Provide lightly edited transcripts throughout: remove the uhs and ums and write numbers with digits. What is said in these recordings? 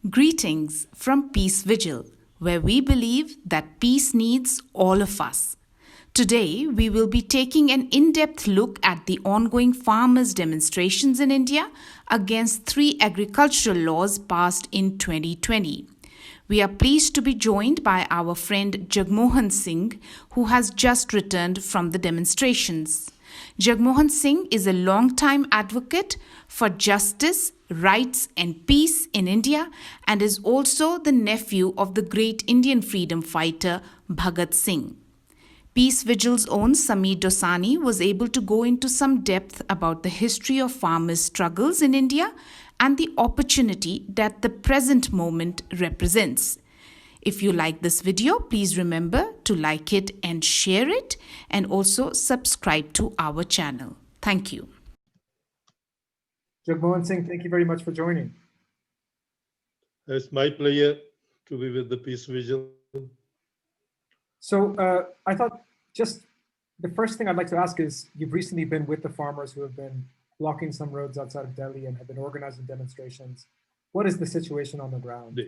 Greetings from Peace Vigil, where we believe that peace needs all of us. Today, we will be taking an in depth look at the ongoing farmers' demonstrations in India against three agricultural laws passed in 2020. We are pleased to be joined by our friend Jagmohan Singh, who has just returned from the demonstrations. Jagmohan Singh is a long-time advocate for justice, rights, and peace in India and is also the nephew of the great Indian freedom fighter Bhagat Singh. Peace Vigil's own Sameer Dosani was able to go into some depth about the history of farmers' struggles in India and the opportunity that the present moment represents. If you like this video, please remember to like it and share it, and also subscribe to our channel. Thank you. Jagmohan Singh, thank you very much for joining. It's my pleasure to be with the Peace Vigil. So I thought just the first thing I'd like to ask is, you've recently been with the farmers who have been blocking some roads outside of Delhi and have been organizing demonstrations. What is the situation on the ground?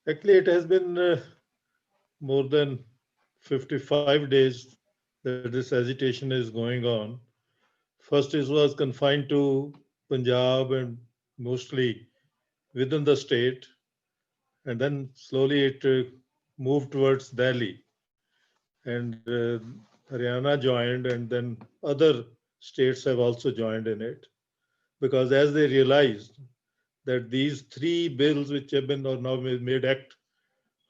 Actually, it has been more than 55 days that this agitation is going on. First, it was confined to Punjab and mostly within the state, and then slowly it moved towards Delhi, and Haryana joined, and then other states have also joined in it, because as they realized that these three bills which have been now made act,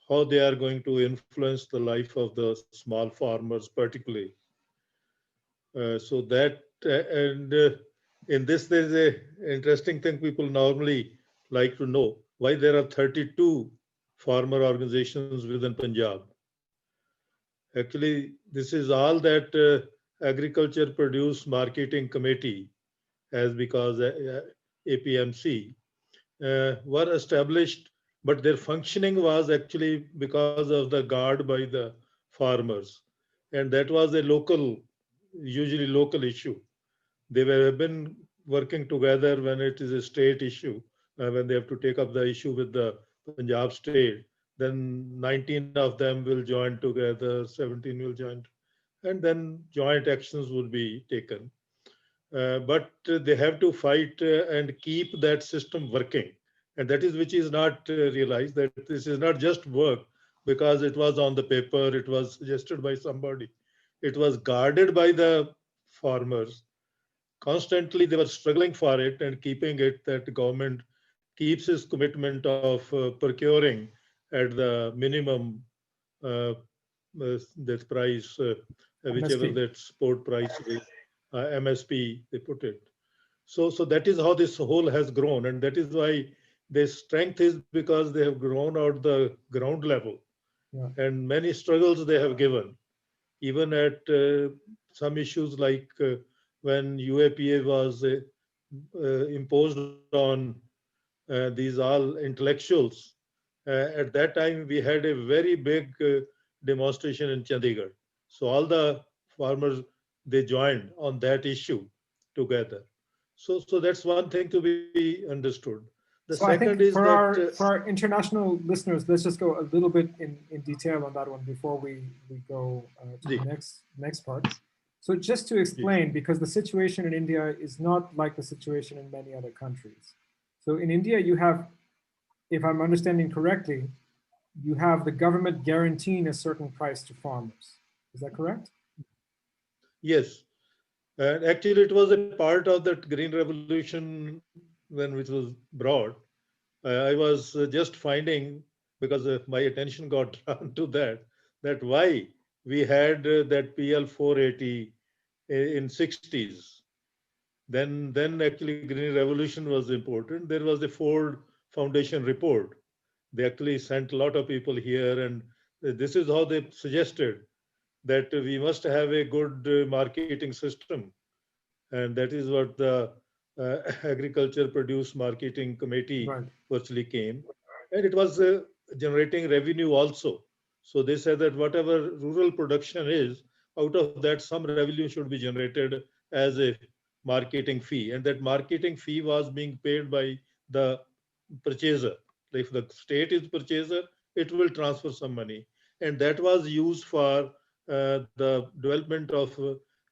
how they are going to influence the life of the small farmers particularly. So that, and in this there is a interesting thing people normally like to know, why there are 32 farmer organizations within Punjab. Actually, this is all that Agriculture Produce Marketing Committee, as because APMC, were established, but their functioning was actually because of the guard by the farmers. And that was a local, usually local issue. They have been working together when it is a state issue, when they have to take up the issue with the Punjab state, then 19 of them will join together, 17 will join, and then joint actions will be taken. But they have to fight and keep that system working. And that is which is not realized, that this is not just work because it was on the paper, it was suggested by somebody. It was guarded by the farmers. Constantly they were struggling for it and keeping it, that the government keeps its commitment of procuring at the minimum that price, whichever MSP. that support price is, MSP, they put it. So that is how this whole has grown, and that is why their strength is because they have grown out the ground level, and many struggles they have given, even at some issues like when UAPA was imposed on these all intellectuals. At that time, we had a very big demonstration in Chandigarh. So all the farmers, they joined on that issue together. So that's one thing to be understood. The So I second think is for that our international listeners, let's just go a little bit in detail on that one before we go to the next part. So just to explain, because the situation in India is not like the situation in many other countries. So in India, you have, if I'm understanding correctly, you have the government guaranteeing a certain price to farmers. Is that correct? yes. And actually, it was a part of that Green Revolution when which was brought. I was just finding, because my attention got drawn to that why we had that PL 480 in 60s. Then actually Green Revolution was important. There was the Ford Foundation report. They actually sent a lot of people here, and this is how they suggested that we must have a good marketing system, and that is what the Agriculture Produce Marketing Committee virtually came, and it was generating revenue also. So they said that whatever rural production is, out of that some revenue should be generated as a marketing fee, and that marketing fee was being paid by the purchaser. If the state is purchaser, it will transfer some money, and that was used for the development of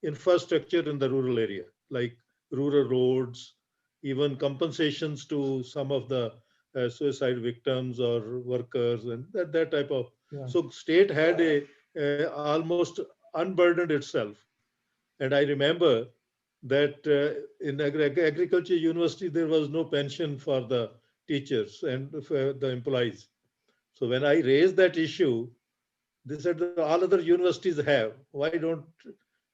infrastructure in the rural area, like rural roads, even compensations to some of the suicide victims or workers, and that type of. Yeah. So state had a almost unburdened itself. And I remember that in agriculture university, there was no pension for the teachers and for the employees. So when I raised that issue, they said that all other universities have. Why don't?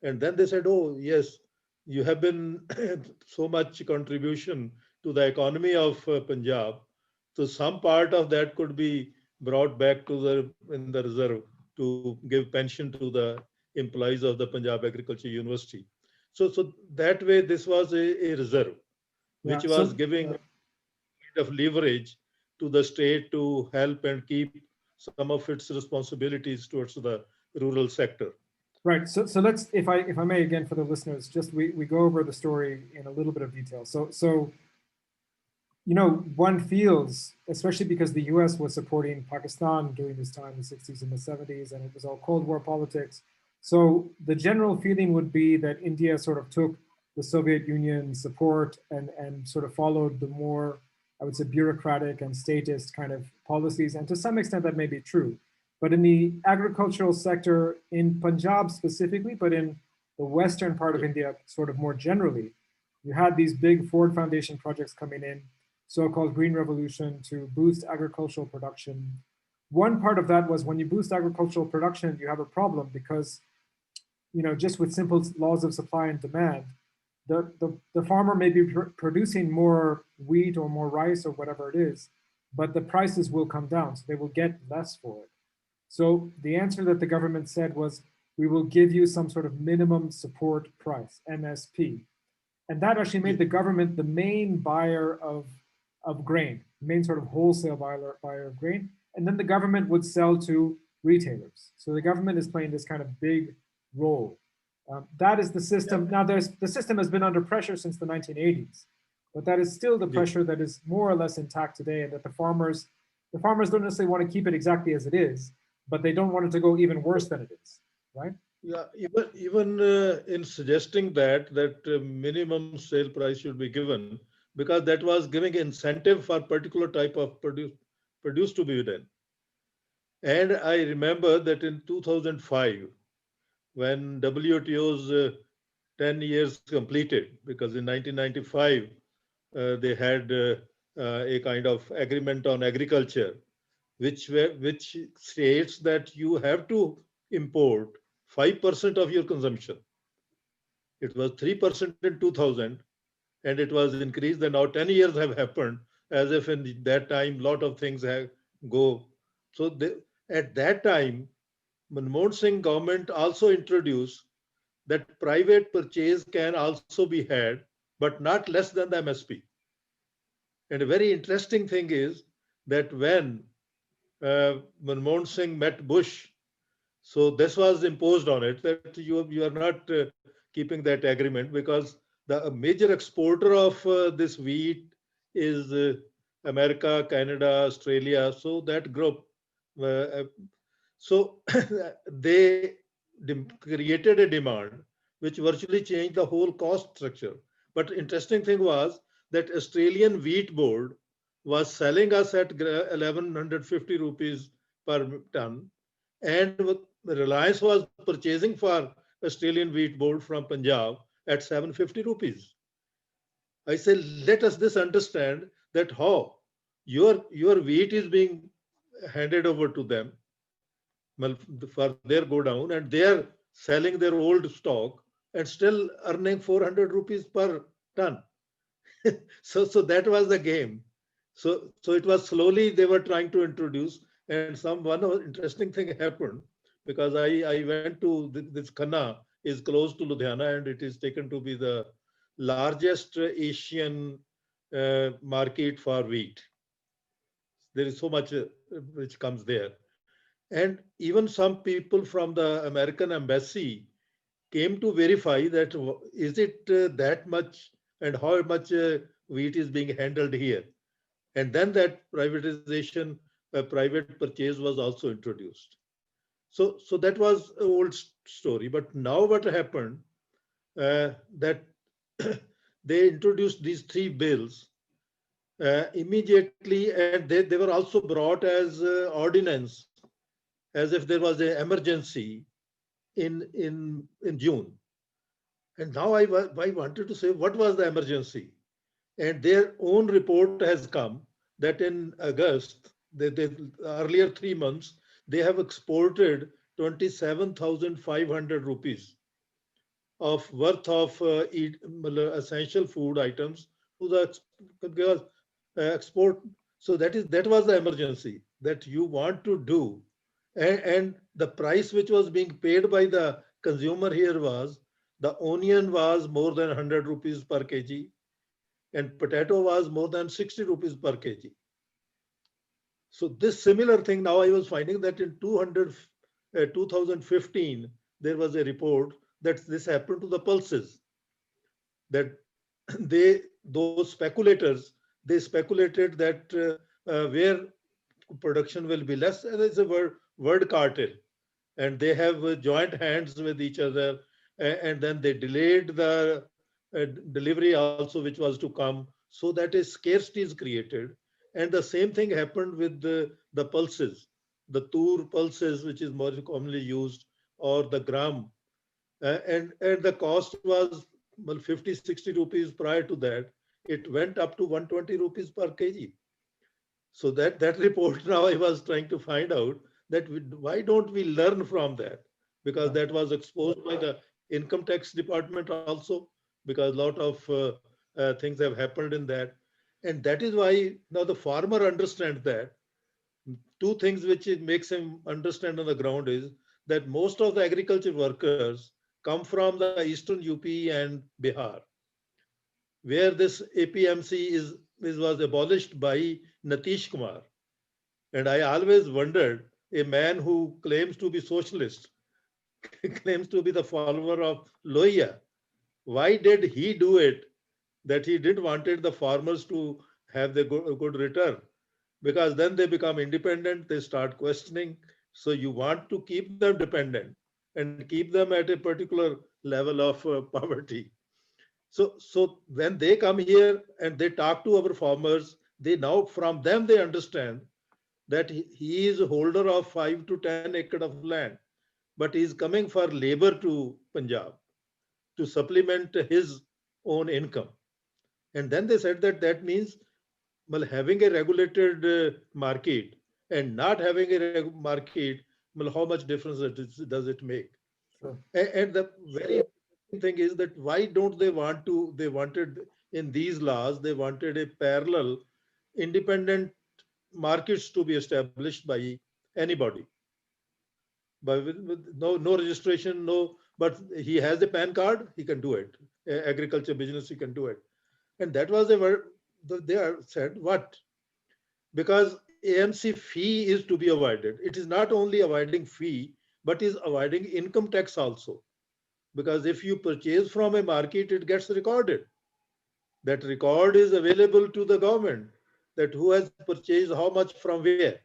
And then they said, oh, yes, you have been so much contribution to the economy of Punjab. So some part of that could be brought back to in the reserve to give pension to the employees of the Punjab Agriculture University. So that way, this was a reserve, Yeah. which was giving kind of leverage to the state to help and keep some of its responsibilities towards the rural sector. Right. So let's, if I may, again for the listeners, just we go over the story in a little bit of detail. So you know, one feels, especially because the U.S. was supporting Pakistan during this time, the 60s and the 70s, and it was all Cold War politics. So the general feeling would be that India sort of took the Soviet Union support and sort of followed the more, I would say, bureaucratic and statist kind of policies. And to some extent, that may be true. But in the agricultural sector in Punjab specifically, but in the western part of India, sort of more generally, you had these big Ford Foundation projects coming in, so-called Green Revolution, to boost agricultural production. One part of that was when you boost agricultural production, you have a problem because, you know, just with simple laws of supply and demand, the farmer may be producing more wheat or more rice or whatever it is, but the prices will come down, so they will get less for it. So the answer that the government said was, we will give you some sort of minimum support price, MSP. And that actually made the government the main buyer of grain, main sort of wholesale buyer of grain. And then the government would sell to retailers. So the government is playing this kind of big role. That is the system. Now, the system has been under pressure since the 1980s, but that is still the pressure that is more or less intact today, and that the farmers don't necessarily want to keep it exactly as it is, but they don't want it to go even worse than it is, right? Yeah, even in suggesting that minimum sale price should be given, because that was giving incentive for particular type of produce to be done. And I remember that in 2005, when WTO's 10 years completed, because in 1995 they had a kind of agreement on agriculture, which states that you have to import 5% of your consumption. It was 3% in 2000, and it was increased. And now 10 years have happened, as if in that time a lot of things have go. So at that time, Manmohan Singh government also introduced that private purchase can also be had, but not less than the MSP. And a very interesting thing is that when Manmohan Singh met Bush, so this was imposed on it, that you are not keeping that agreement, because the major exporter of this wheat is America, Canada, Australia. So that group, so they created a demand which virtually changed the whole cost structure. But interesting thing was that Australian Wheat Board was selling us at 1150 rupees per ton, and Reliance was purchasing for Australian Wheat Board from Punjab at 750 rupees. I say, let us this understand that how your wheat is being handed over to them for their go down, and they are selling their old stock and still earning 400 rupees per ton. So that was the game. So it was slowly they were trying to introduce, and one interesting thing happened, because I went to this Khanna is close to Ludhiana, and it is taken to be the largest Asian market for wheat. There is so much which comes there. And even some people from the American embassy came to verify that is it that much and how much wheat is being handled here. And then that privatization, private purchase was also introduced. So that was an old story. But now what happened, that they introduced these three bills immediately, and they were also brought as ordinance, as if there was an emergency in June. And now I wanted to say, what was the emergency? And their own report has come that in August, earlier 3 months, they have exported 27,500 rupees of worth of essential food items to the export. So that was the emergency that you want to do. And the price which was being paid by the consumer here was, the onion was more than 100 rupees per kg, and potato was more than 60 rupees per kg. So this similar thing, now I was finding that in 2015, there was a report that this happened to the pulses, that those speculators, they speculated that where production will be less, and it's a word cartel, and they have joint hands with each other, and then they delayed the delivery also, which was to come, so that a scarcity is created. And the same thing happened with the pulses, the tur pulses, which is more commonly used, or the gram. And the cost was 50, 60 rupees prior to that. It went up to 120 rupees per kg. So that report, now I was trying to find out that why don't we learn from that? Because that was exposed by the income tax department also, because a lot of things have happened in that. And that is why now the farmer understands that. Two things which it makes him understand on the ground is that most of the agriculture workers come from the eastern UP and Bihar, where this APMC was abolished by Nitish Kumar. And I always wondered, a man who claims to be socialist, claims to be the follower of Lohiya, why did he do it? That he didn't wanted the farmers to have the good return, because then they become independent, they start questioning. So you want to keep them dependent and keep them at a particular level of poverty. So when they come here and they talk to our farmers, they now from them they understand that he is a holder of 5 to 10 acres of land, but he is coming for labor to Punjab to supplement his own income. And then they said that that means, well, having a regulated market and not having a market, well, how much difference does it make? Sure. And the very interesting thing is that why don't they wanted in these laws, they wanted a parallel independent markets to be established by anybody. But with no registration, but he has a PAN card, he can do it. Agriculture business, he can do it. And that was a word they are said, what? Because AMC fee is to be avoided. It is not only avoiding fee, but is avoiding income tax also. Because if you purchase from a market, it gets recorded. That record is available to the government, that who has purchased how much from where.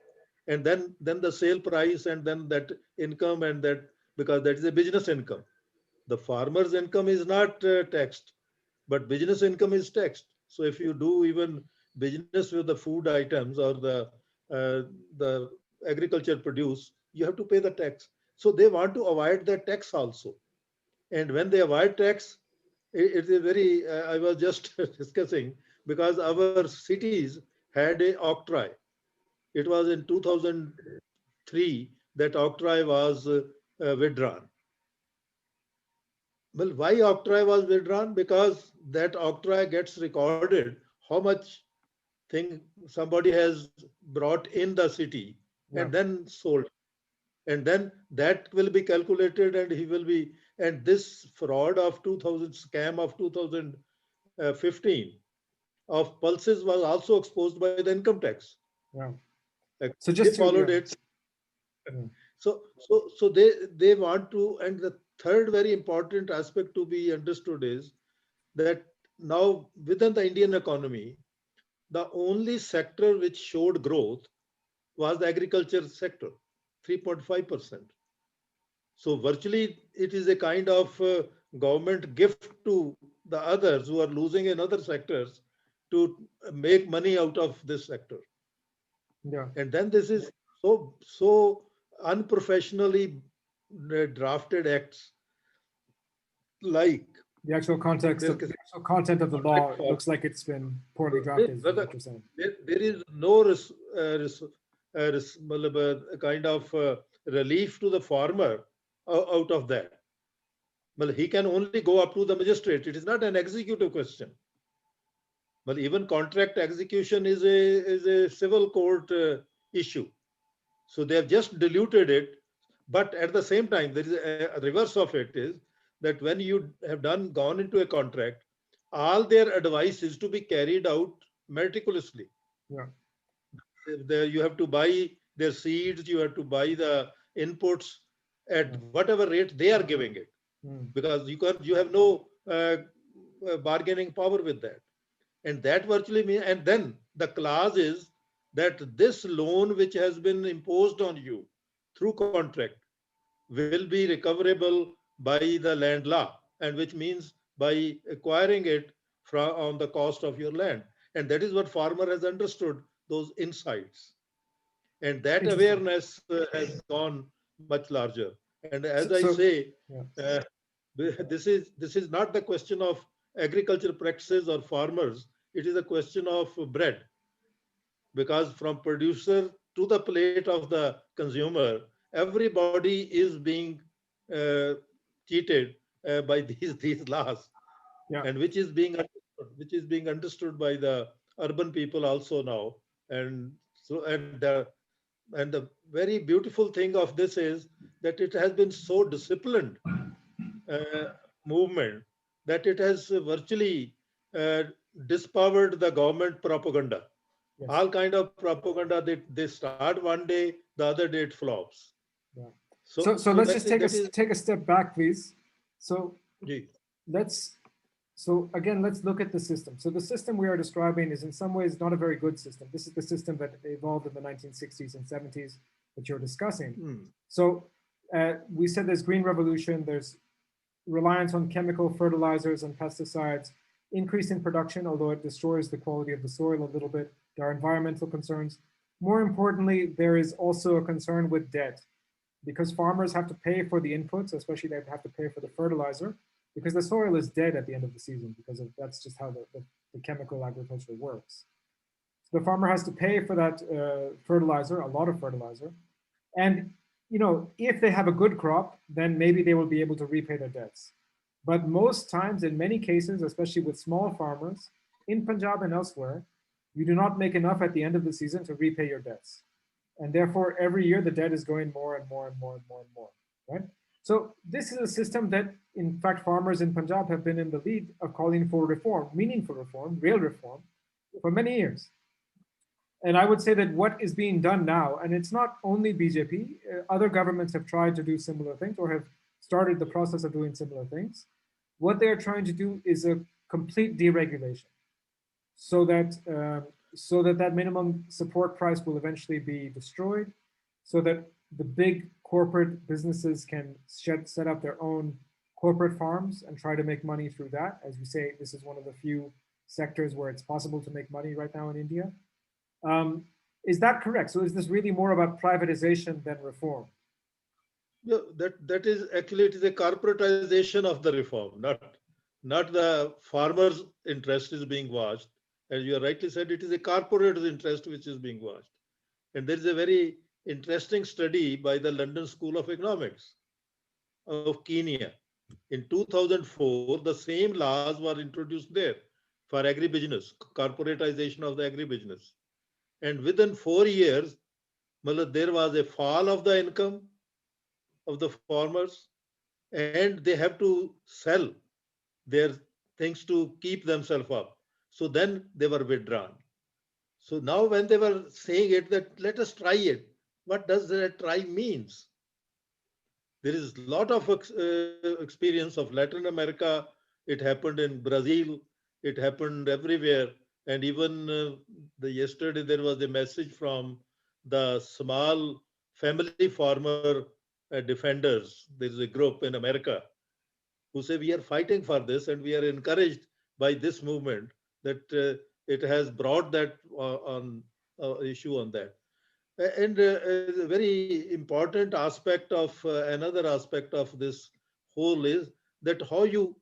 And then the sale price, and then that income, and that, because that is a business income. The farmer's income is not taxed, but business income is taxed. So if you do even business with the food items or the agriculture produce, you have to pay the tax. So they want to avoid the tax also. And when they avoid tax, it is very, I was just discussing, because our cities had a octroi. It was in 2003 that octroi was withdrawn. Well, why octroi was withdrawn? Because that octroi gets recorded how much thing somebody has brought in the city and then sold. And then that will be calculated, and he will be, and this fraud of 2000, scam of 2015 of pulses was also exposed by the income tax. Wow. So just they followed it. So they want to, and third very important aspect to be understood is that now within the Indian economy, the only sector which showed growth was the agriculture sector, 3.5%. So virtually it is a kind of government gift to the others who are losing in other sectors to make money out of this sector. Yeah. And then this is so unprofessionally drafted acts like The actual context of the actual content of the law looks like it's been poorly drafted. Is what you're saying. there is no a kind of relief to the farmer out of that. Well, he can only go up to the magistrate. It is not an executive question. Well, even contract execution is a civil court issue. So they have just diluted it. But at the same time, there is a reverse of it is that when you have gone into a contract, all their advice is to be carried out meticulously. Yeah. You have to buy their seeds, you have to buy the inputs at whatever rate they are giving it, because you have no bargaining power with that. And that virtually means, and then the clause is that this loan which has been imposed on you through contract will be recoverable by the land law, and which means by acquiring it from on the cost of your land. And that is what farmer has understood, those insights. And that awareness has gone much larger. And as I say, this is not the question of agriculture practices or farmers. It is a question of bread, because from producer to the plate of the consumer, everybody is being cheated by these laws, and which is being understood by the urban people also now. And so and the very beautiful thing of this is that it has been so disciplined movement that it has virtually dispowered the government propaganda. Yes. All kind of propaganda, they start one day, the other day it flops. Yeah. So let's just take a step back, please. So let's look at the system. So the system we are describing is in some ways not a very good system. This is the system that evolved in the 1960s and 70s that you're discussing. So we said there's green revolution, there's reliance on chemical fertilizers and pesticides, increase in production, although it destroys the quality of the soil a little bit. There are environmental concerns. More importantly, there is also a concern with debt, because farmers have to pay for the inputs, especially they have to pay for the fertilizer, because the soil is dead at the end of the season, because that's just how the chemical agriculture works. So the farmer has to pay for that fertilizer, a lot of fertilizer. And if they have a good crop, then maybe they will be able to repay their debts. But most times, in many cases, especially with small farmers, in Punjab and elsewhere, you do not make enough at the end of the season to repay your debts. And therefore, every year the debt is going more and more and more and more and more, right? So this is a system that, in fact, farmers in Punjab have been in the lead of calling for reform, meaningful reform, real reform, for many years. And I would say that what is being done now, and it's not only BJP, other governments have tried to do similar things or have started the process of doing similar things. What they're trying to do is a complete deregulation, so that that minimum support price will eventually be destroyed, so that the big corporate businesses can set up their own corporate farms and try to make money through that. As we say, this is one of the few sectors where it's possible to make money right now in India. Is that correct? So is this really more about privatization than reform? No, that is actually, it is a corporatization of the reform, not the farmer's interest is being watched. As you rightly said, it is a corporate interest which is being watched. And there is a very interesting study by the London School of Economics of Kenya. In 2004, the same laws were introduced there for agribusiness, corporatization of the agribusiness. And within 4 years, there was a fall of the income of the farmers, and they have to sell their things to keep themselves up. So then they were withdrawn. So now when they were saying it, that let us try it, what does that try means? There is a lot of experience of Latin America. It happened in Brazil. It happened everywhere. And even yesterday there was a message from the small family farmer defenders. There is a group in America who say we are fighting for this, and we are encouraged by this movement that it has brought that on issue on that. And a very important aspect of another aspect of this whole is that how you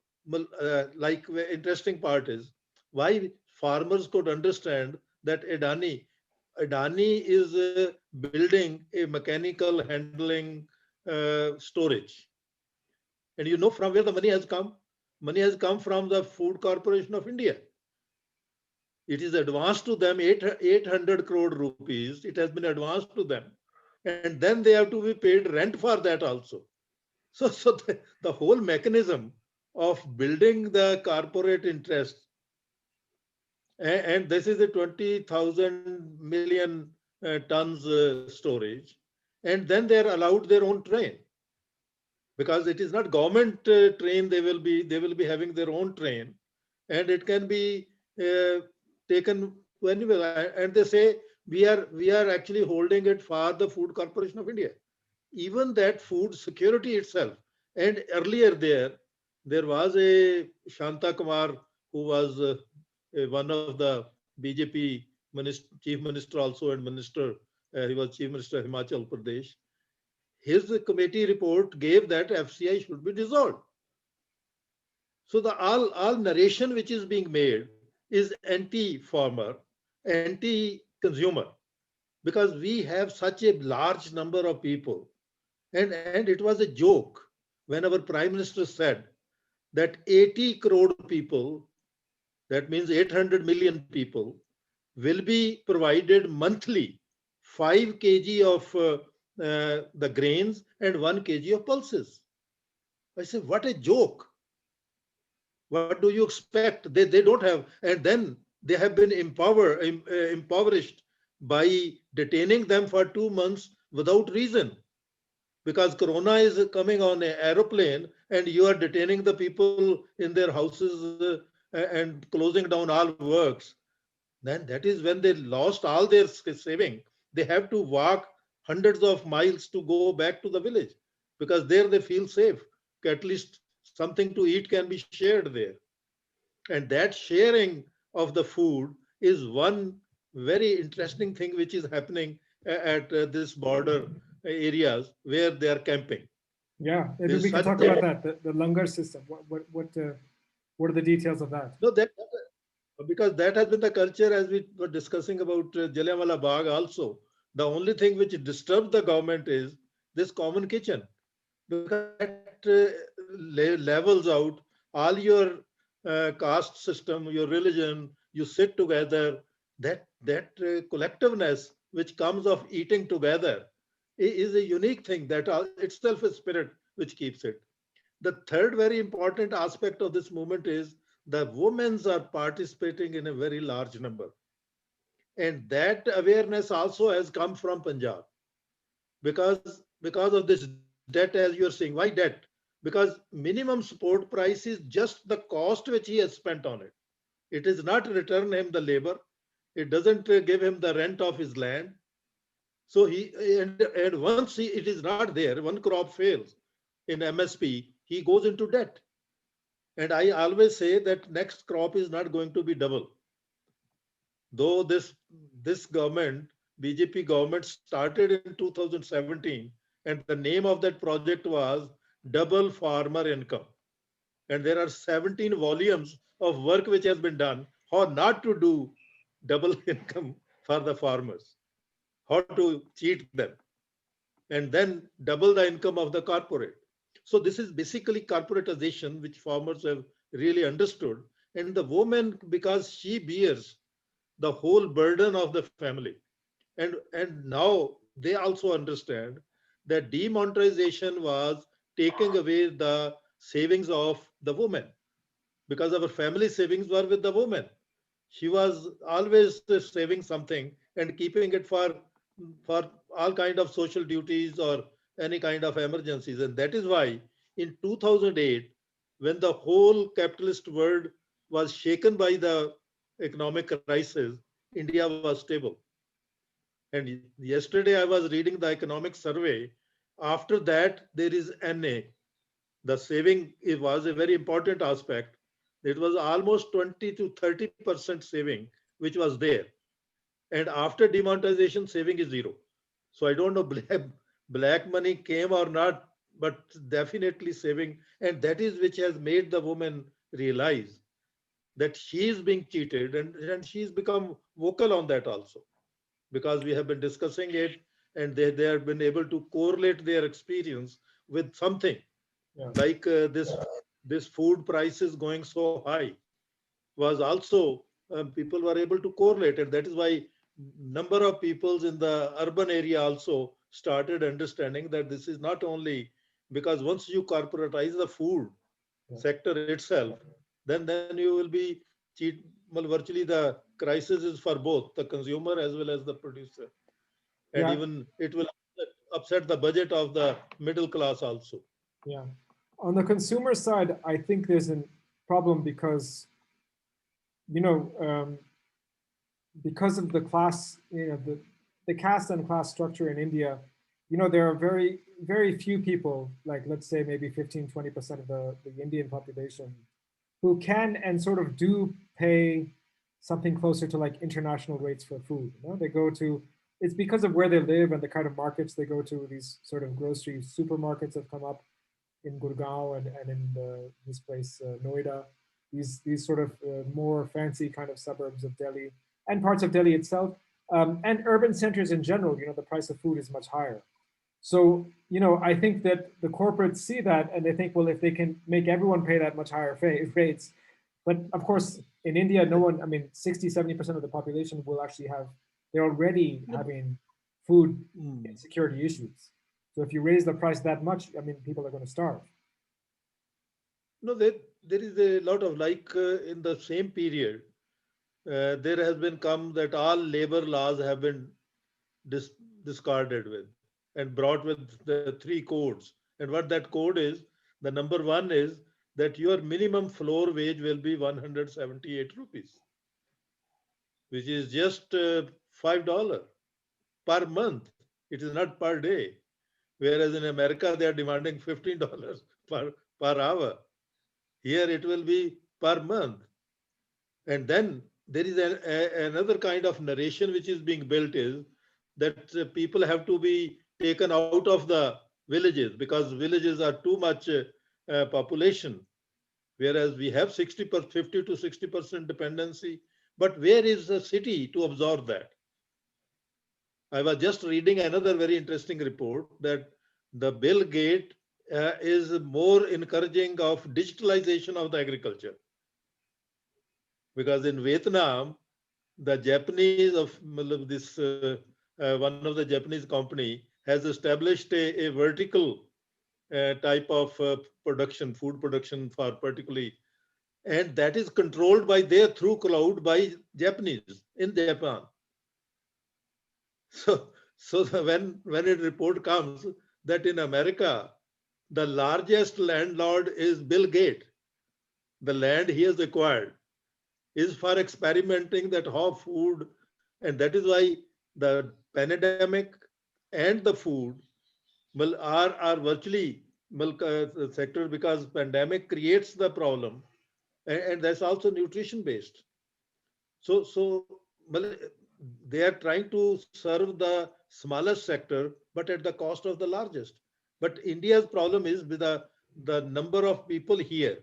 like interesting part is why farmers could understand that Adani is building a mechanical handling storage. And you know from where the money has come? Money has come from the Food Corporation of India. It is advanced to them 800 crore rupees. It has been advanced to them. And then they have to be paid rent for that also. So the whole mechanism of building the corporate interest, and this is a 20,000 million tons storage, and then they are allowed their own train. Because it is not government train, they will be having their own train, and it can be taken anywhere. And they say we are actually holding it for the Food Corporation of India. Even that food security itself. And earlier there was a Shanta Kumar who was one of the BJP chief minister also, and minister. He was chief minister of Himachal Pradesh. His committee report gave that FCI should be dissolved. So the all narration which is being made is anti-farmer, anti-consumer, because we have such a large number of people. And it was a joke when our Prime Minister said that 80 crore people, that means 800 million people, will be provided monthly 5 kg of the grains and 1 kg of pulses. I say, what a joke. What do you expect? They don't have, and then they have been impoverished by detaining them for 2 months without reason. Because Corona is coming on an aeroplane and you are detaining the people in their houses and closing down all works. Then that is when they lost all their saving. They have to walk hundreds of miles to go back to the village, because there they feel safe. At least something to eat can be shared there. And that sharing of the food is one very interesting thing which is happening at this border areas where they are camping. Yeah, maybe we can talk about that, the langar system. What are the details of that? No, because that has been the culture, as we were discussing about Jallianwala Bagh also. The only thing which disturbs the government is this common kitchen, because that levels out all your caste system, your religion. You sit together. That collectiveness which comes of eating together is a unique thing that itself is spirit which keeps it. The third very important aspect of this movement is the women are participating in a very large number. And that awareness also has come from Punjab. Because of this debt, as you are saying. Why debt? Because minimum support price is just the cost which he has spent on it. It is not return him the labor. It doesn't give him the rent of his land. So and once it is not there, one crop fails in MSP, he goes into debt. And I always say that next crop is not going to be double. Though this government, BJP government, started in 2017, and the name of that project was Double Farmer Income. And there are 17 volumes of work which has been done how not to do double income for the farmers, how to cheat them, and then double the income of the corporate. So this is basically corporatization, which farmers have really understood. And the woman, because she bears the whole burden of the family. And now they also understand that demonetization was taking away the savings of the woman, because our family savings were with the woman. She was always saving something and keeping it for all kind of social duties or any kind of emergencies. And that is why in 2008, when the whole capitalist world was shaken by the economic crisis, India was stable. And yesterday I was reading the economic survey. After that, there is NA. The saving, it was a very important aspect. It was almost 20 to 30% saving, which was there. And after demonetization, saving is zero. So I don't know black money came or not, but definitely saving. And that is which has made the woman realize that she is being cheated, and she's become vocal on that also, because we have been discussing it, and they have been able to correlate their experience with something Yeah. like this food prices going so high was also people were able to correlate it. That is why number of peoples in the urban area also started understanding that this is not only because once you corporatize the food Yeah. sector itself, then you will be cheat. Well, virtually the crisis is for both the consumer as well as the producer, and Yeah. even it will upset the budget of the middle class also. Yeah. On the consumer side, I think there's a problem because, you know, because of the class, the caste and class structure in India, there are very, very few people, like let's say maybe 15, 20% of the Indian population, who can and sort of do pay something closer to like international rates for food. They go to, it's because of where they live and the kind of markets they go to. These sort of grocery supermarkets have come up in Gurgaon and in this place, Noida, these sort of more fancy kind of suburbs of Delhi and parts of Delhi itself, and urban centers in general. The price of food is much higher. So, I think that the corporates see that and they think, well, if they can make everyone pay that much higher rates, but of course, in India, no one, I mean, 60, 70% of the population will actually have, they're already having food insecurity issues. So if you raise the price that much, I mean, people are going to starve. No, there is a lot of like in the same period, there has been come that all labor laws have been dis discarded with and brought with the three codes. And what that code is, the number one is that your minimum floor wage will be 178 rupees, which is just $5 per month. It is not per day. Whereas in America, they are demanding $15 per hour. Here it will be per month. And then there is another kind of narration which is being built is that people have to be taken out of the villages because villages are too much population, whereas we have 50 to 60% dependency. But where is the city to absorb that? I was just reading another very interesting report that the Bill Gates is more encouraging of digitalization of the agriculture. Because in Vietnam, the Japanese of this one of the Japanese company has established a vertical type of production, food production for particularly, and that is controlled by their through cloud by Japanese in Japan. So when a report comes that in America, the largest landlord is Bill Gates, the land he has acquired is for experimenting that how food, and that is why the pandemic and the food are virtually sector because pandemic creates the problem, and that's also nutrition based. So well, they are trying to serve the smallest sector, but at the cost of the largest. But India's problem is with the number of people here.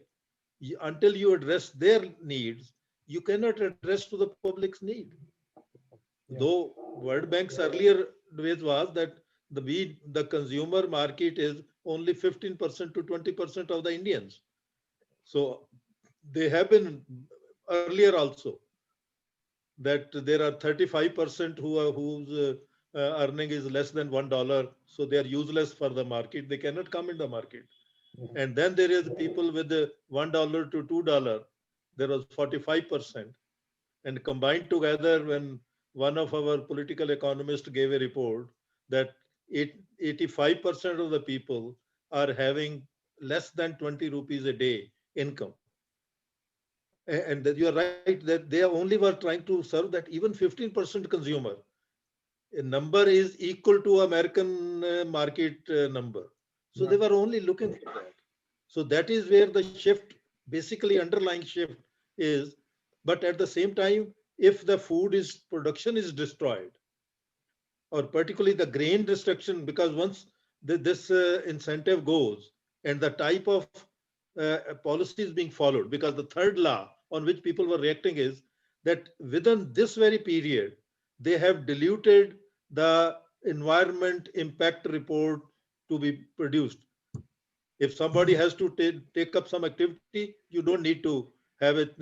Until you address their needs, you cannot address to the public's need. Yeah. Though World Bank's earlier advice was that the consumer market is only 15% to 20% of the Indians. So they have been earlier also that there are 35% whose earning is less than $1. So they are useless for the market. They cannot come in the market. And then there is people with $1 to $2. There was 45%. And combined together, when one of our political economists gave a report that 85% of the people are having less than 20 rupees a day income. And that you are right that they only were trying to serve that even 15% consumer number is equal to American market number. So they were only looking for that. So that is where the shift, basically underlying shift is. But at the same time, if the food is production is destroyed, or particularly the grain destruction, because once this incentive goes and the type of policy is being followed, because the third law on which people were reacting is that within this very period, they have diluted the environment impact report to be produced. If somebody has to take up some activity, you don't need to have it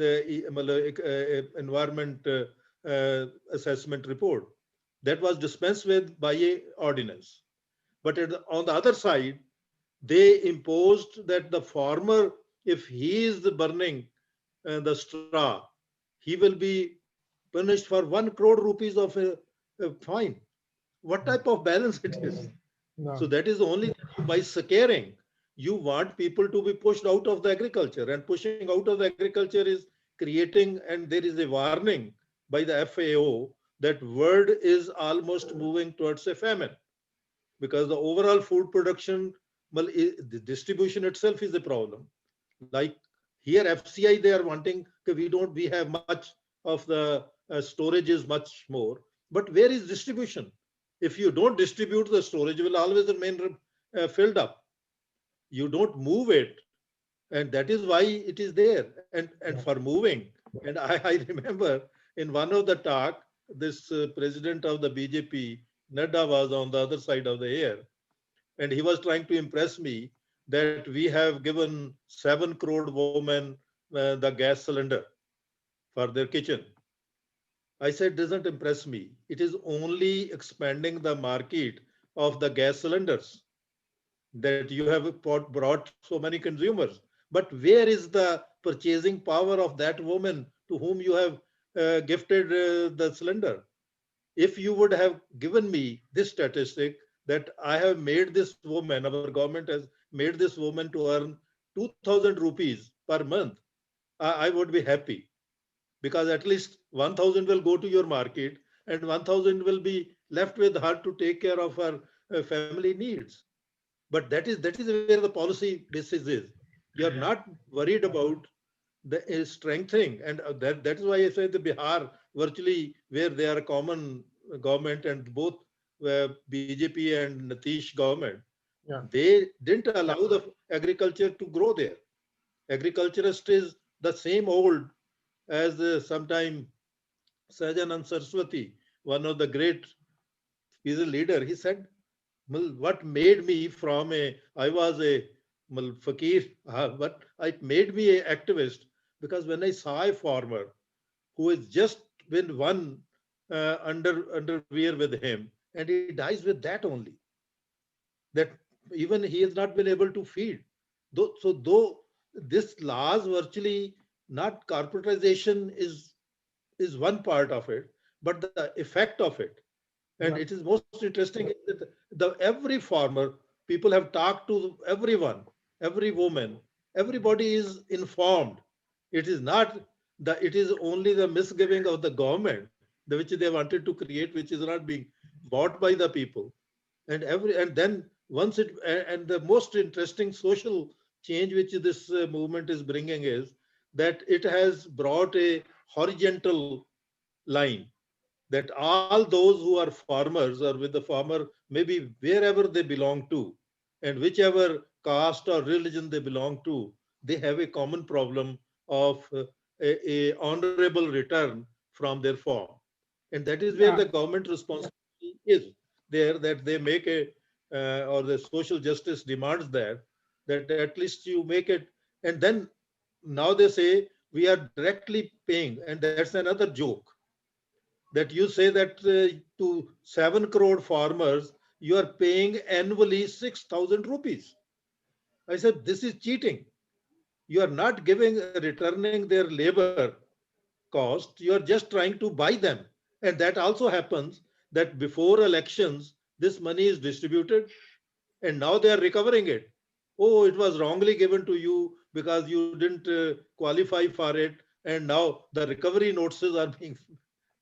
environment assessment report. That was dispensed with by a ordinance. But on the other side, they imposed that the farmer, if he is burning the straw, he will be punished for 1 crore rupees of a fine. What type of balance it is? So that is only by scaring. You want people to be pushed out of the agriculture, and pushing out of the agriculture is creating, and there is a warning by the FAO that world is almost moving towards a famine, because the overall food production, well, the distribution itself is a problem. Like here, FCI, they are wanting, we have much of the storage is much more, but where is distribution? If you don't distribute, the storage will always remain filled up. You don't move it, and that is why it is there. And for moving, and I remember in one of the talk, this president of the BJP, Nadda, was on the other side of the air, and he was trying to impress me that we have given 7 crore women the gas cylinder for their kitchen. I said, doesn't impress me. It is only expanding the market of the gas cylinders that you have brought so many consumers. But where is the purchasing power of that woman to whom you have gifted the cylinder? If you would have given me this statistic that I have made this woman, our government has made this woman to earn 2,000 rupees per month, I would be happy, because at least 1,000 will go to your market and 1,000 will be left with her to take care of her family needs. But that is where the policy basis is. You are not worried about the strengthening, and that is why I say the Bihar, virtually where they are a common government, and both BJP and Nitish government, they didn't allow the agriculture to grow there. Agriculturist is the same old as sometime Sahajanand Saraswati, one of the great, he's a leader. He said, what made me from I was a fakir, but it made me an activist, because when I saw a farmer who has just been one underwear with him, and he dies with that only, that even he has not been able to feed. Though this laws virtually, not corporatization is one part of it, but the effect of it. And it is most interesting that every farmer, people have talked to everyone, every woman, everybody is informed. It is not it is only the misgiving of the government, which they wanted to create, which is not being bought by the people. And then once and the most interesting social change which this movement is bringing is that it has brought a horizontal line, that all those who are farmers or with the farmer, maybe wherever they belong to, and whichever caste or religion they belong to, they have a common problem of a honorable return from their farm. And that is where the government responsibility is there, that they make or the social justice demands that at least you make it. And then now they say we are directly paying, and that's another joke, that you say that to 7 crore farmers, you are paying annually 6,000 rupees. I said, this is cheating. You are not returning their labor cost. You are just trying to buy them. And that also happens that before elections, this money is distributed and now they are recovering it. Oh, it was wrongly given to you because you didn't qualify for it, and now the recovery notices are being.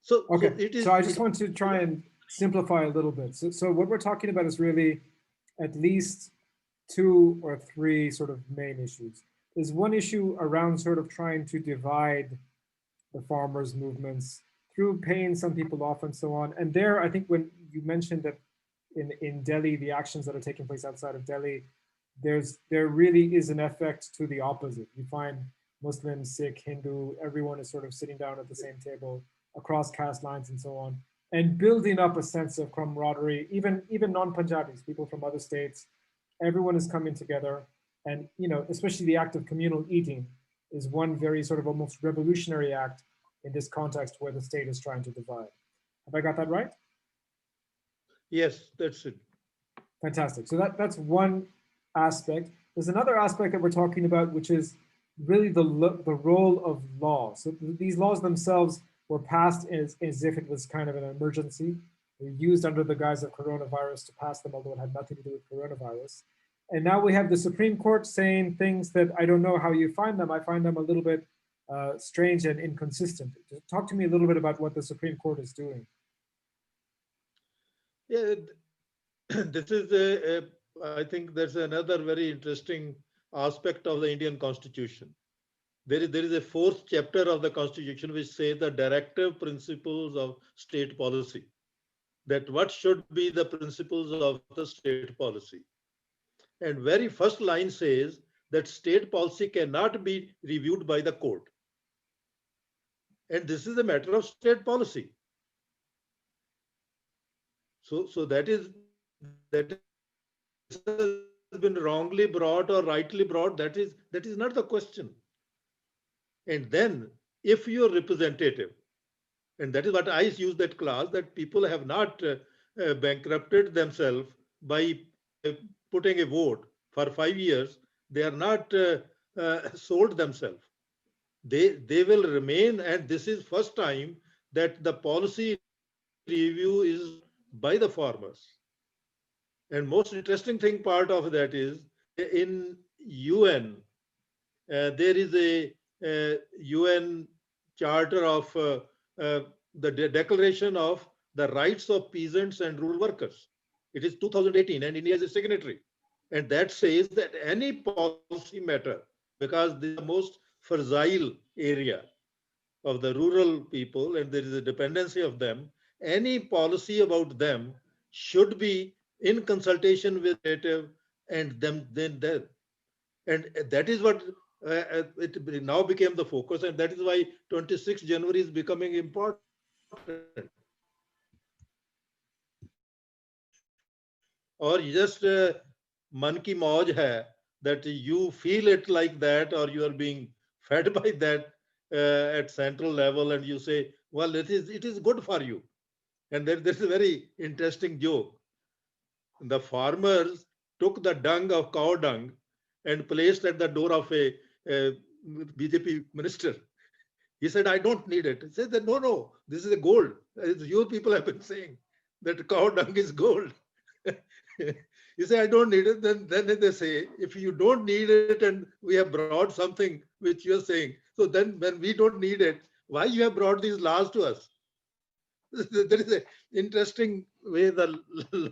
So Okay, it is. so I just want to try and simplify a little bit. So what we're talking about is really at least 2 or 3 sort of main issues. There's one issue around sort of trying to divide the farmers' movements through paying some people off and so on. And there, I think when you mentioned that in Delhi, the actions that are taking place outside of Delhi, there really is an effect to the opposite. You find Muslim, Sikh, Hindu, everyone is sort of sitting down at the same table across caste lines and so on, and building up a sense of camaraderie. Even non-Punjabis, people from other states, everyone is coming together, and especially the act of communal eating is one very sort of almost revolutionary act in this context where the state is trying to divide. Have I got that right? Yes, that's it. Fantastic. So that's one aspect. There's another aspect that we're talking about, which is really the role of law. So these laws themselves were passed as if it was kind of an emergency. They were used under the guise of coronavirus to pass them, although it had nothing to do with coronavirus. And now we have the Supreme Court saying things that I don't know how you find them. I find them a little bit strange and inconsistent. Talk to me a little bit about what the Supreme Court is doing. Yeah, this is I think there's another very interesting aspect of the Indian Constitution. There is a 4th chapter of the Constitution which says the directive principles of state policy, that what should be the principles of the state policy. And very first line says that state policy cannot be reviewed by the court. And this is a matter of state policy. So that has been wrongly brought or rightly brought. That is not the question. And then if your representative, and that is what I use that clause, that people have not bankrupted themselves by putting a vote for 5 years, they are not sold themselves. They will remain, and this is first time that the policy review is by the farmers. And most interesting thing part of that is in UN, there is a UN charter of the Declaration of the Rights of Peasants and Rural Workers. It is 2018 and India is a signatory. And that says that any policy matter, because this is the most fragile area of the rural people and there is a dependency of them, any policy about them should be in consultation with native and them then. And that is what it now became the focus, and that is why 26 January is becoming important. Or just man ki maaj hai, that you feel it like that, or you are being fed by that at central level, and you say, well, it is good for you. And there's a very interesting joke. The farmers took the dung of cow dung and placed at the door of a BJP minister. He said, I don't need it. He said, no, this is a gold. As you people have been saying that cow dung is gold. You say, I don't need it. Then they say, if you don't need it and we have brought something which you're saying, so then when we don't need it, why you have brought these laws to us? There is an interesting way, the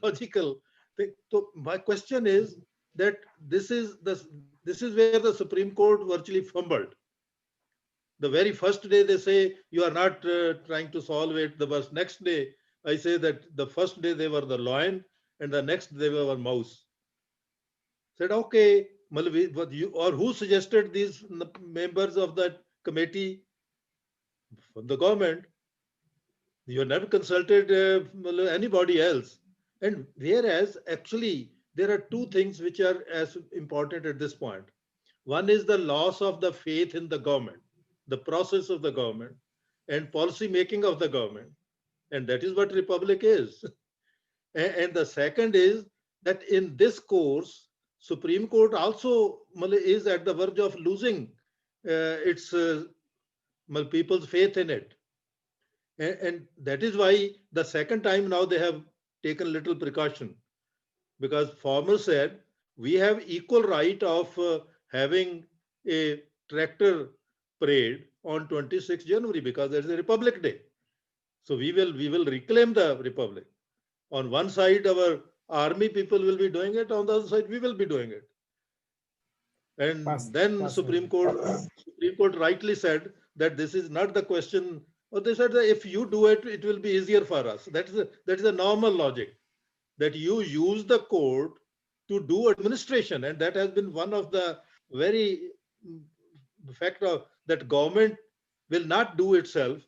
logical thing. So my question is that this is where the Supreme Court virtually fumbled. The very first day they say you are not trying to solve it. The next day I say that the first day they were the lion and the next they were mouse. Said okay, but you or who suggested these members of that committee? From the government. You have never consulted anybody else. And whereas actually there are two things which are as important at this point. One is the loss of the faith in the government, the process of the government and policy making of the government. And that is what Republic is. And the second is that in this course, Supreme Court also is at the verge of losing its people's faith in it. And that is why the second time now they have taken little precaution, because farmers said we have equal right of having a tractor parade on 26th January because there's a Republic Day. So we will reclaim the Republic. On one side, our army people will be doing it. On the other side, we will be doing it. And then Supreme Court rightly said that this is not the question. Or they said that if you do it, it will be easier for us. That is the normal logic, that you use the court to do administration, and that has been one of the very fact of that government will not do itself,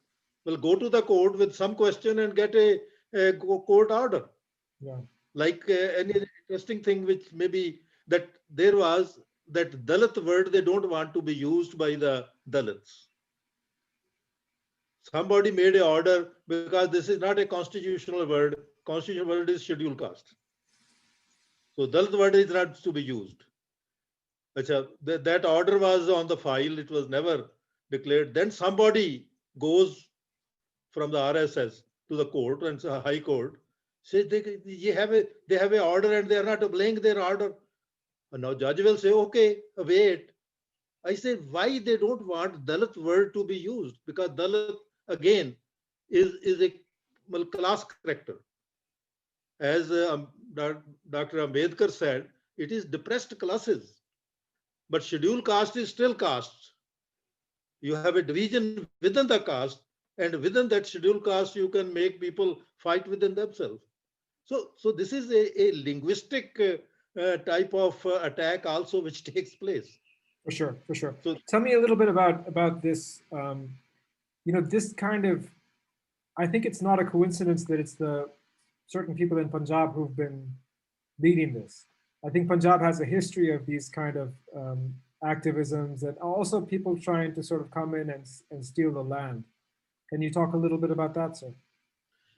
will go to the court with some question and get a court order. Yeah. Like any interesting thing which maybe that there was that Dalit word, they don't want to be used by the Dalits. Somebody made an order because this is not a constitutional word. Constitutional word is scheduled caste. So Dalit word is not to be used. That order was on the file. It was never declared. Then somebody goes from the RSS to the court and High Court, says they have an order and they are not obeying their order. And now judge will say, okay, wait. I say, why they don't want Dalit word to be used? Because Dalit, again, is a class character. As Dr. Ambedkar said, it is depressed classes. But scheduled caste is still caste. You have a division within the caste, and within that scheduled caste, you can make people fight within themselves. So this is a linguistic type of attack also which takes place. For sure. So tell me a little bit about this. This kind of, I think it's not a coincidence that it's the certain people in Punjab who've been leading this. I think Punjab has a history of these kind of activisms and also people trying to sort of come in and steal the land. Can you talk a little bit about that, sir?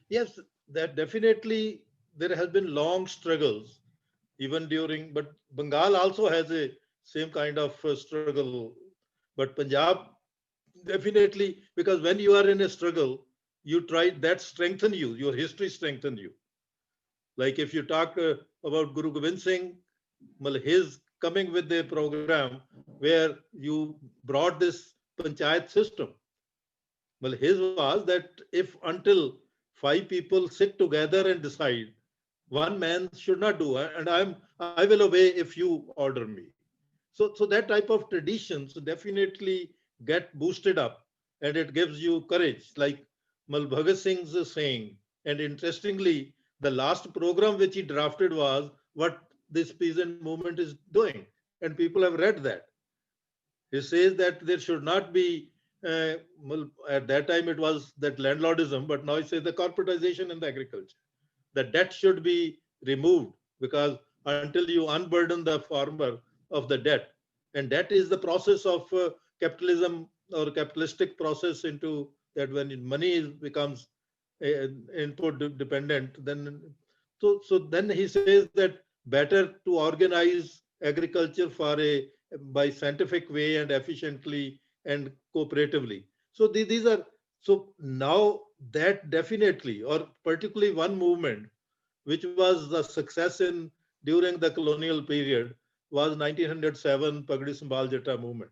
Yes, that definitely there has been long struggles even during, but Bengal also has a same kind of struggle. But Punjab definitely, because when you are in a struggle, you try that strengthen you, your history strengthen you. Like if you talk about Guru Gobind Singh, his coming with a program where you brought this panchayat system. Well, his was that if until 5 people sit together and decide, one man should not do, and I will obey if you order me. So that type of traditions definitely get boosted up, and it gives you courage. Like Bhagat Singh's saying, and interestingly, the last program which he drafted was what this peasant movement is doing, and people have read that. He says that there should not be, at that time it was that landlordism, but now he says the corporatization in the agriculture. The debt should be removed because until you unburden the farmer of the debt, and that is the process of capitalism or capitalistic process into that when money becomes input dependent, then so then he says that better to organize agriculture by scientific way and efficiently and cooperatively. So these are, so now that definitely, or particularly one movement which was the success during the colonial period was 1907 Pagdi Sambhal Jatta movement.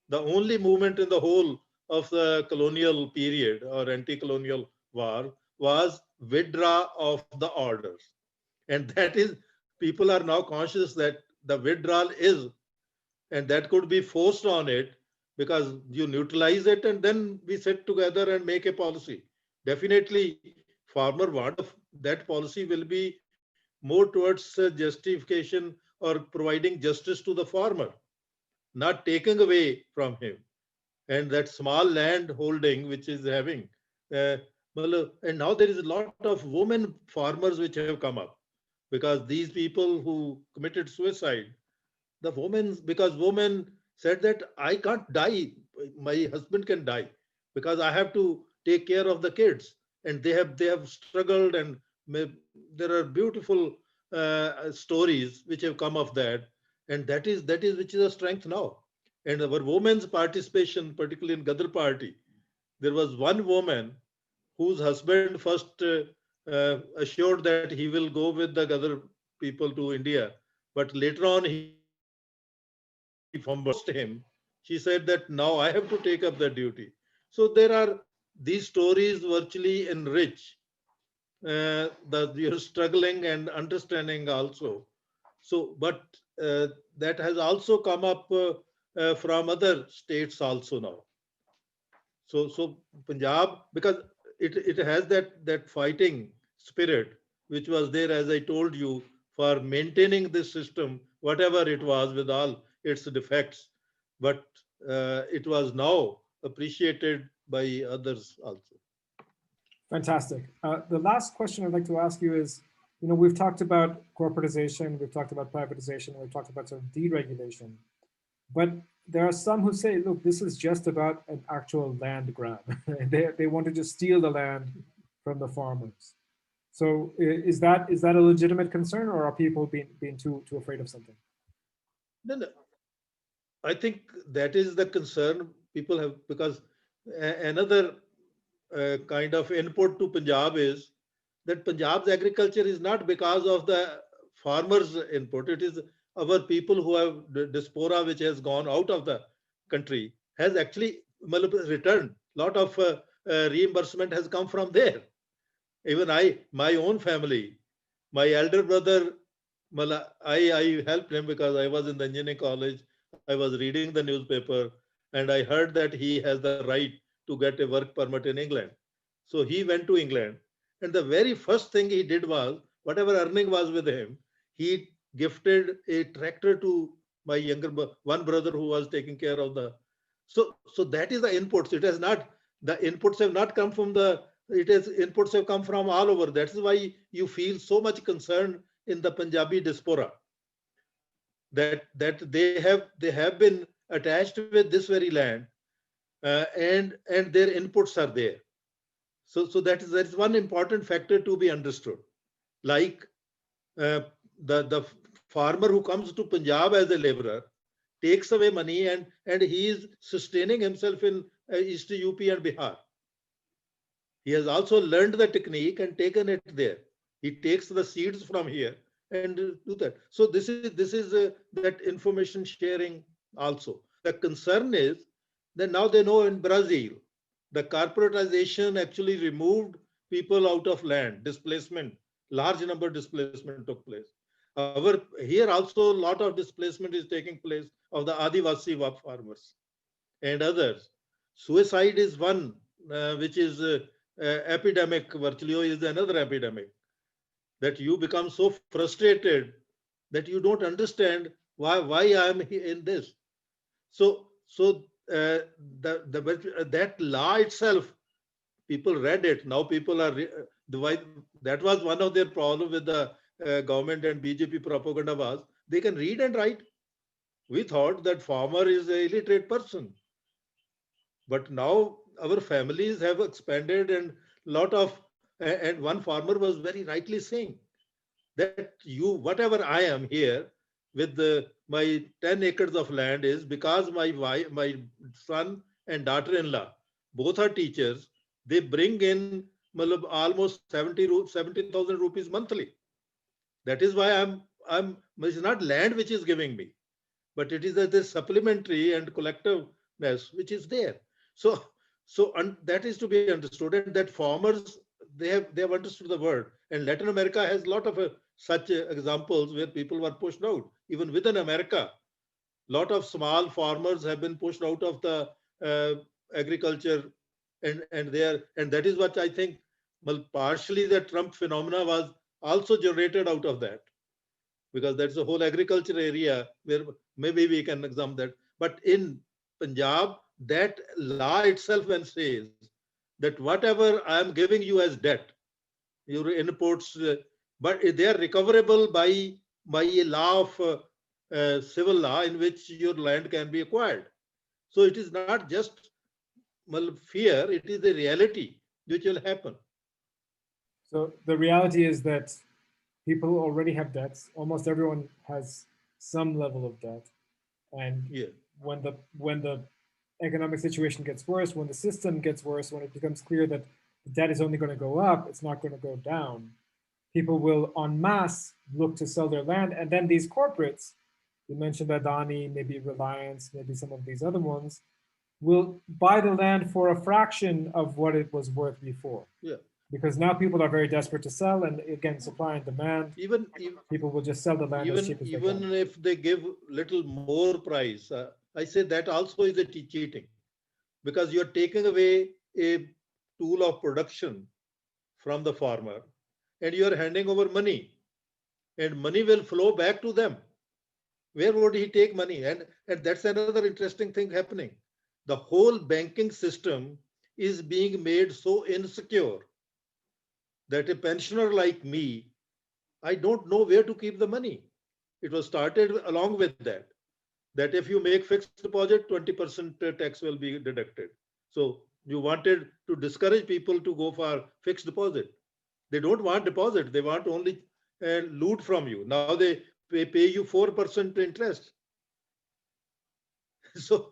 The only movement in the whole of the colonial period or anti-colonial war was withdrawal of the orders. And that is, people are now conscious that the withdrawal is, and that could be forced on it because you neutralize it and then we sit together and make a policy. Definitely, farmer want that policy will be more towards justification or providing justice to the farmer, not taking away from him. And that small land holding which is having, and now there is a lot of women farmers which have come up because these people who committed suicide, the women, because women said that I can't die, my husband can die because I have to take care of the kids, and they have struggled, and there are beautiful stories which have come of that, and that is which is a strength now. And our women's participation, particularly in Gadar party, there was one woman whose husband first assured that he will go with the other people to India. But later on, he forced him. She said that now I have to take up the duty. So there are these stories virtually enrich the your struggling and understanding also. So, but that has also come up from other states also now. So Punjab, because it has that fighting spirit which was there, as I told you, for maintaining this system, whatever it was with all its defects, but it was now appreciated by others also. Fantastic. The last question I'd like to ask you is, we've talked about corporatization, we've talked about privatization, we've talked about sort of deregulation, but there are some who say, look, this is just about an actual land grab. They want to just steal the land from the farmers. So is that a legitimate concern, or are people being too afraid of something? No, no, I think that is the concern people have, because another kind of input to Punjab is that Punjab's agriculture is not because of the farmers' input. It is our people who have the diaspora, which has gone out of the country, has actually returned. Lot of reimbursement has come from there. Even my own family, my elder brother, I helped him because I was in the engineering college. I was reading the newspaper and I heard that he has the right to get a work permit in England. So he went to England. And the very first thing he did was, whatever earning was with him, he gifted a tractor to my one brother who was taking care of the. So that is the inputs. It has not, the inputs have not come from inputs have come from all over. That's why you feel so much concern in the Punjabi diaspora, that they have been attached with this very land, and their inputs are there. So that is one important factor to be understood. Like the farmer who comes to Punjab as a laborer takes away money, and he is sustaining himself in East UP and Bihar. He has also learned the technique and taken it there. He takes the seeds from here and do that. So this is that information sharing also. The concern is that now they know in Brazil, the corporatization actually removed people out of land, displacement, large number displacement took place. Here also a lot of displacement is taking place of the Adivasi farmers and others. Suicide is one, which is epidemic. Virtually is another epidemic, that you become so frustrated that you don't understand why I am in this. So that law itself, people read it. Now people are that was one of their problem with the government and BJP propaganda was they can read and write. We thought that farmer is a illiterate person, but now our families have expanded, and and one farmer was very rightly saying that whatever I am here with my 10 acres of land is because my son and daughter-in-law, both are teachers. They bring in almost 70,000 rupees monthly. That is why it's not land which is giving me, but it is this supplementary and collectiveness which is there. So that is to be understood, and that farmers, they have understood the word. And Latin America has a lot of such examples where people were pushed out. Even within America, a lot of small farmers have been pushed out of the agriculture, and that is what I think. Well, partially the Trump phenomena was also generated out of that, because that's the whole agriculture area where maybe we can examine that. But in Punjab, that law itself when says that whatever I am giving you as debt, your inputs, but they are recoverable by a law of civil law in which your land can be acquired. So it is not just fear, it is the reality which will happen. So the reality is that people already have debts. Almost everyone has some level of debt. And Yeah. when the economic situation gets worse, when the system gets worse, when it becomes clear that the debt is only going to go up, it's not going to go down. People will en masse look to sell their land. And then these corporates, you mentioned Adani, maybe Reliance, maybe some of these other ones, will buy the land for a fraction of what it was worth before. Yeah. Because now people are very desperate to sell, and again, supply and demand. Even people will just sell the land as cheap as they can. Even if they give little more price, I say that also is a cheating, because you're taking away a tool of production from the farmer, and you're handing over money, and money will flow back to them. Where would he take money? And that's another interesting thing happening. The whole banking system is being made so insecure that a pensioner like me, I don't know where to keep the money. It was started along with that if you make fixed deposit, 20% tax will be deducted. So you wanted to discourage people to go for fixed deposit. They don't want deposit. They want only loot from you. Now they pay you 4% interest. So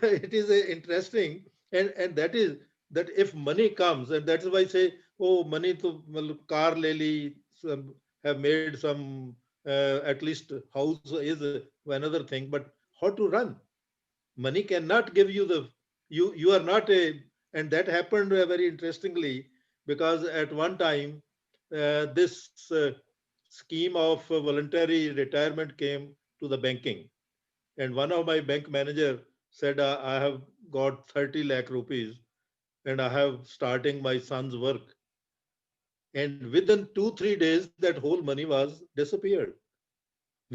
it is interesting, and that is that if money comes, and that is why I say, oh, money to car le li, have made some, at least house is another thing, but how to run? Money cannot give you you are not a, and that happened very interestingly, because at one time, this scheme of voluntary retirement came to the banking. And one of my bank manager said, I have got 30 lakh rupees and I have starting my son's work. And within 2-3 days, that whole money was disappeared.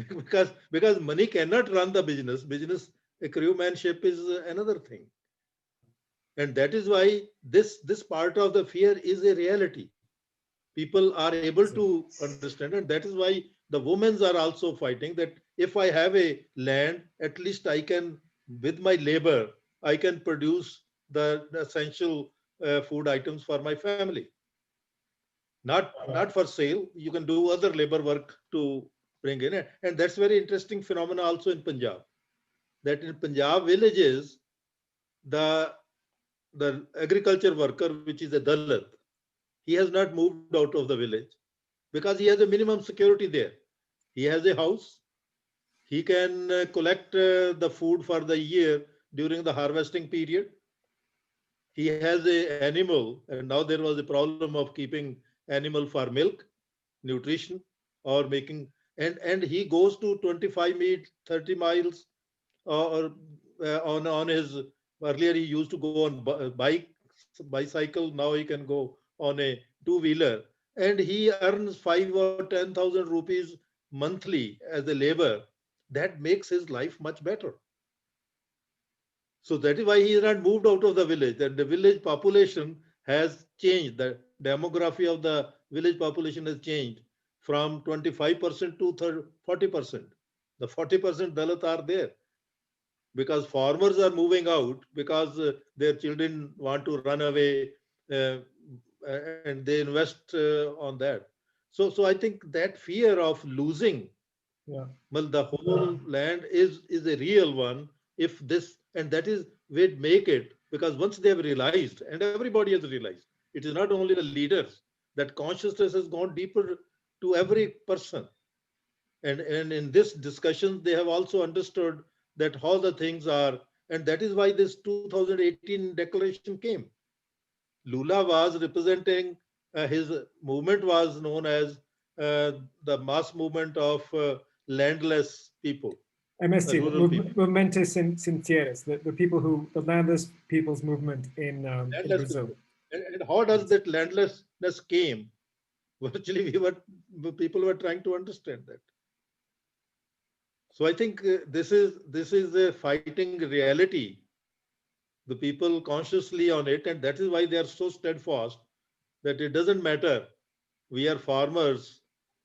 because money cannot run the business. Business accruemanship is another thing. And that is why this part of the fear is a reality. People are able to understand, and that is why the women are also fighting that if I have a land, at least I can, with my labor, I can produce the essential food items for my family. Not for sale. You can do other labor work to bring in it. And that's very interesting phenomena also in Punjab. That in Punjab villages, the agriculture worker, which is a Dalit, he has not moved out of the village because he has a minimum security there. He has a house. He can collect the food for the year during the harvesting period. He has an animal, and now there was a problem of keeping animal for milk, nutrition, or making, and he goes to 25 meet 30 miles or on his, earlier he used to go on bicycle, now he can go on a two-wheeler, and he earns 5 or 10,000 rupees monthly as a labor. That makes his life much better. So that is why he is not moved out of the village. That the village population has changed. The demography of the village population has changed from 25% to 40%. The 40% Dalit are there because farmers are moving out because their children want to run away and they invest on that. So I think that fear of losing, well, the whole land is a real one. If this, and that is where make it, because once they have realized, and everybody has realized, it is not only the leaders, that consciousness has gone deeper to every person. And in this discussion, they have also understood that how the things are, and that is why this 2018 declaration came. Lula was representing, his movement was known as the mass movement of landless people. MST, Movimento Sem Tierras, the people who, the landless people's movement in Brazil. And how does that landlessness came? Virtually, people were trying to understand that. So I think this is a fighting reality. The people consciously on it, and that is why they are so steadfast that it doesn't matter. We are farmers.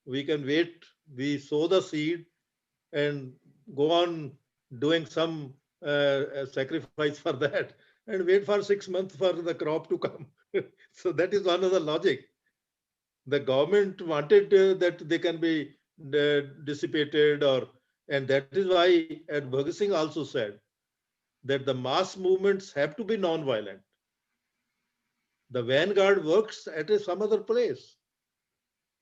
We can wait. We sow the seed and go on doing some sacrifice for that and wait for 6 months for the crop to come. So that is one of the logic. The government wanted that they can be dissipated, and that is why, and Bhagat Singh also said that the mass movements have to be non-violent. The vanguard works at some other place.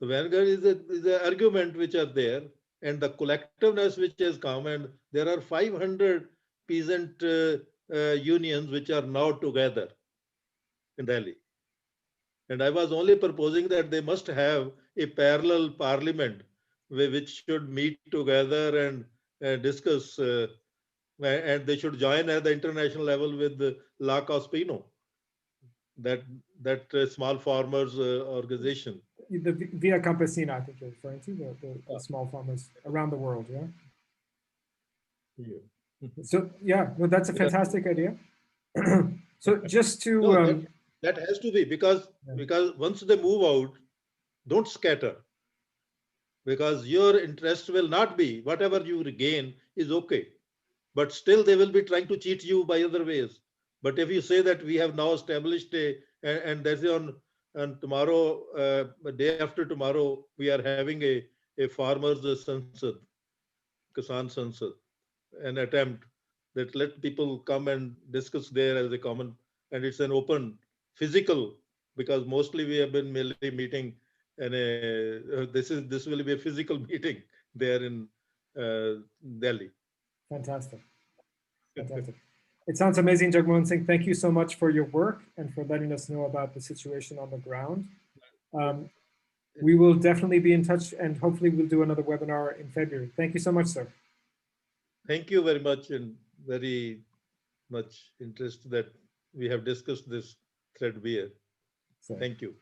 The vanguard is the argument which are there, and the collectiveness which has come, and there are 500 peasant unions which are now together in Delhi. And I was only proposing that they must have a parallel parliament which should meet together and discuss, and they should join at the international level with the La Cospino, that small farmers organization. The Via Campesina, I think you're referring to, the small farmers around the world, yeah? Yeah. So, yeah, well, that's a fantastic idea. So just to... No, that has to be, because once they move out, don't scatter. Because your interest will not be, whatever you gain is okay. But still they will be trying to cheat you by other ways. But if you say that we have now established and that's on tomorrow, day after tomorrow, we are having a farmers Sansad, Kisan Sansad, an attempt that let people come and discuss there as a common, and it's an open physical, because mostly we have been merely meeting, and this will be a physical meeting there in Delhi. Fantastic. Fantastic. It sounds amazing, Jagmohan Singh. Thank you so much for your work and for letting us know about the situation on the ground. We will definitely be in touch, and hopefully we'll do another webinar in February. Thank you so much, sir. Thank you very much, and very much interest that we have discussed this threadbare. Thank you.